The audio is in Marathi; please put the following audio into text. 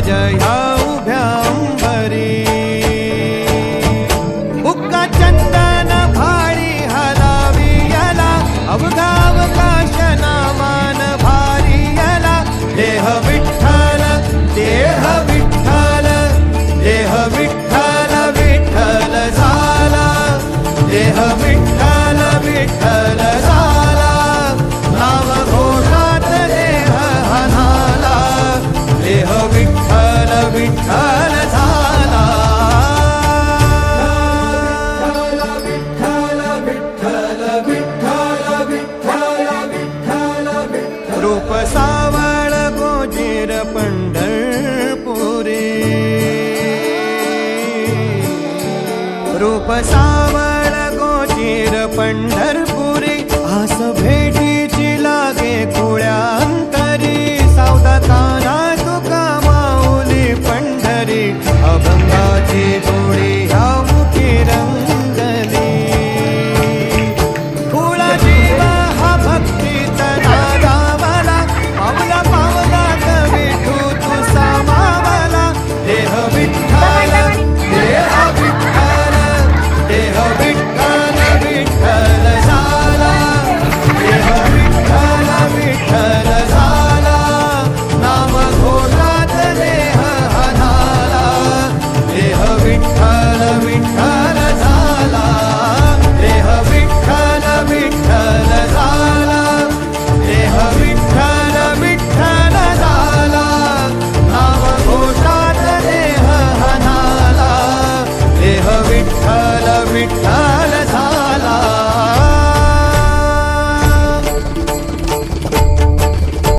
ह्या उभ्या अंबरी बुक्का चंदन भाळी हलावी याला अवघा अवकाश नामान भारी याला देह विठ्ठल देह विठ्ठल देह विठ्ठल विठ्ठल झाला देह विठ्ठल विठ्ठल झाला नाम घोषात देह हनाला देह विठ्ठल विठ्ठल झाला विठ्ठल विठ्ठल विठ्ठल विठ्ठल विठ्ठल रूप सावळ गोजीर पंढरपुरी रूप सावळ गोजीर पंढरपुरी आस भेटीची लागे खुळ्या अंतरी सावधा काना तुका माऊली पंढरी अभंगाची जोडी ह्या मुखी रंगली खुळा जीव हा भक्तीत नादावला पावला पावलात विठू तू सामावला देह विठ्ठल देह विठ्ठल देह विठ्ठल विठ्ठल झाला देह विठ्ठल विठ्ठल झाला नाम घोषात देह हनाला देह विठ्ठल विठ्ठल झाला देह विठ्ठल विठ्ठल झाला देह विठ्ठल विठ्ठल झाला नाम घोषात देह हनाला देह विठ्ठल विठ्ठल